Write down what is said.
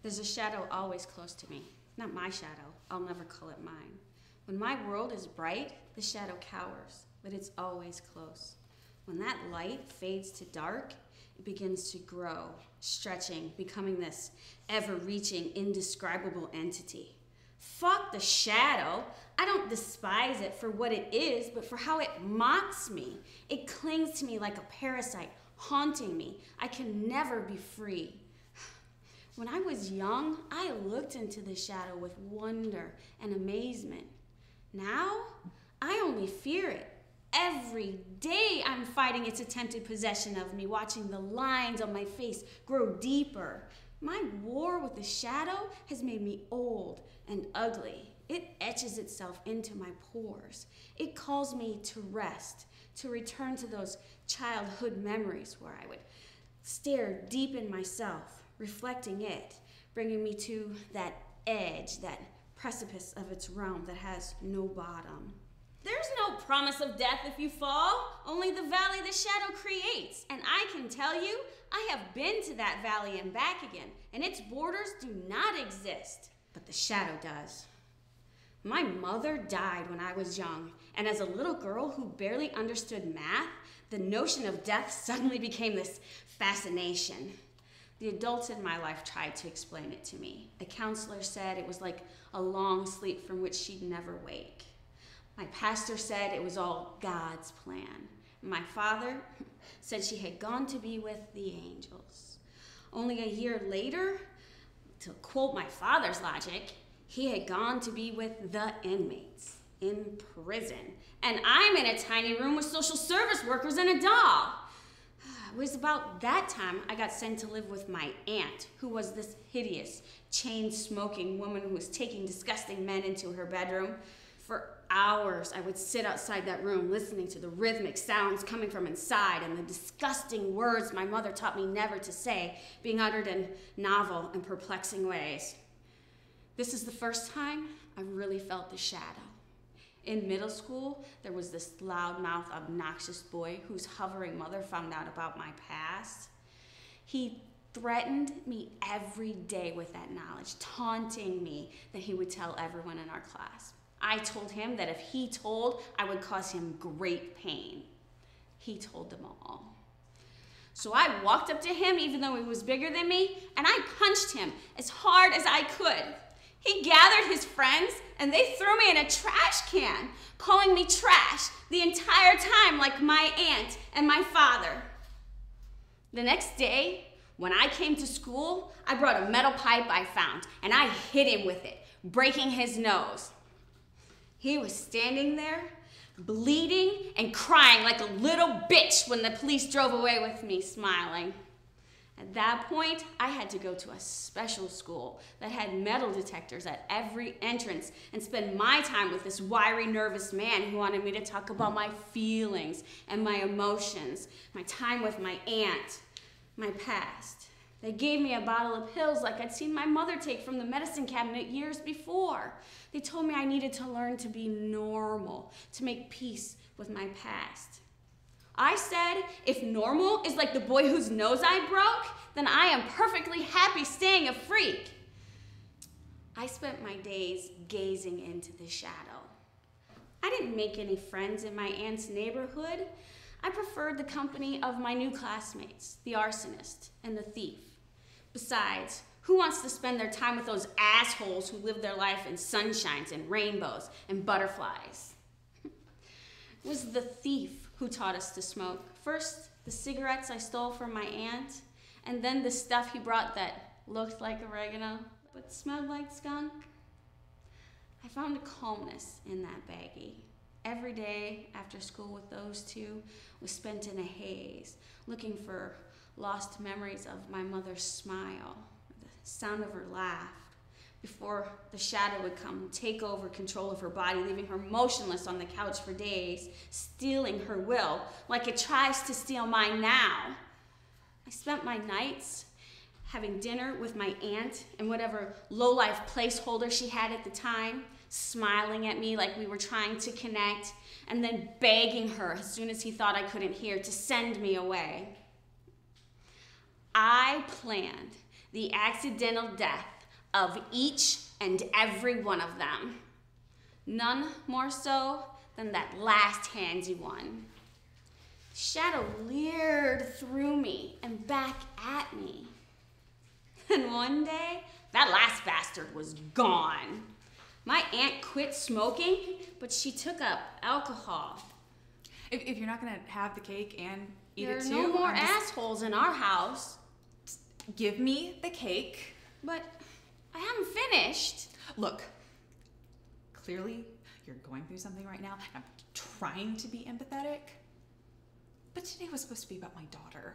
There's a shadow always close to me. Not my shadow. I'll never call it mine. When my world is bright, the shadow cowers, but it's always close. When that light fades to dark, it begins to grow, stretching, becoming this ever-reaching, indescribable entity. Fuck the shadow. I don't despise it for what it is, but for how it mocks me. It clings to me like a parasite, haunting me. I can never be free. When I was young, I looked into the shadow with wonder and amazement. Now, I only fear it. Every day I'm fighting its attempted possession of me, watching the lines on my face grow deeper. My war with the shadow has made me old and ugly. It etches itself into my pores. It calls me to rest, to return to those childhood memories where I would stare deep in myself, reflecting it, bringing me to that edge, that precipice of its realm that has no bottom. There's no promise of death if you fall, only the valley the shadow creates. And I can tell you, I have been to that valley and back again, and its borders do not exist, but the shadow does. My mother died when I was young, and as a little girl who barely understood math, the notion of death suddenly became this fascination. The adults in my life tried to explain it to me. A counselor said it was like a long sleep from which she'd never wake. My pastor said it was all God's plan. My father said she had gone to be with the angels. Only a year later, to quote my father's logic, he had gone to be with the inmates in prison. And I'm in a tiny room with social service workers and a doll. It was about that time I got sent to live with my aunt, who was this hideous, chain-smoking woman who was taking disgusting men into her bedroom. For hours, I would sit outside that room listening to the rhythmic sounds coming from inside and the disgusting words my mother taught me never to say being uttered in novel and perplexing ways. This is the first time I really felt the shadow. In middle school, there was this loudmouth, obnoxious boy whose hovering mother found out about my past. He threatened me every day with that knowledge, taunting me that he would tell everyone in our class. I told him that if he told, I would cause him great pain. He told them all. So I walked up to him, even though he was bigger than me, and I punched him as hard as I could. He gathered his friends, and they threw me in a trash can, calling me trash the entire time like my aunt and my father. The next day, when I came to school, I brought a metal pipe I found, and I hit him with it, breaking his nose. He was standing there, bleeding and crying like a little bitch when the police drove away with me, smiling. At that point, I had to go to a special school that had metal detectors at every entrance and spend my time with this wiry, nervous man who wanted me to talk about my feelings and my emotions, my time with my aunt, my past. They gave me a bottle of pills like I'd seen my mother take from the medicine cabinet years before. They told me I needed to learn to be normal, to make peace with my past. I said, if normal is like the boy whose nose I broke, then I am perfectly happy staying a freak. I spent my days gazing into the shadow. I didn't make any friends in my aunt's neighborhood. I preferred the company of my new classmates, the arsonist and the thief. Besides, who wants to spend their time with those assholes who live their life in sunshines and rainbows and butterflies? It was the thief who taught us to smoke. First, the cigarettes I stole from my aunt, and then the stuff he brought that looked like oregano but smelled like skunk. I found a calmness in that baggie. Every day after school with those two was spent in a haze, looking for lost memories of my mother's smile, the sound of her laugh, before the shadow would come take over control of her body, leaving her motionless on the couch for days, stealing her will like it tries to steal mine now. I spent my nights having dinner with my aunt and whatever low-life placeholder she had at the time, smiling at me like we were trying to connect, and then begging her as soon as he thought I couldn't hear to send me away. I planned the accidental death of each and every one of them. None more so than that last handsy one. Shadow leered through me and back at me. And one day, that last bastard was gone. My aunt quit smoking, but she took up alcohol. If you're not gonna have the cake and eat There it are too, no more assholes in our house. give me the cake. But I haven't finished. Look, clearly you're going through something right now. I'm trying to be empathetic, but today was supposed to be about my daughter.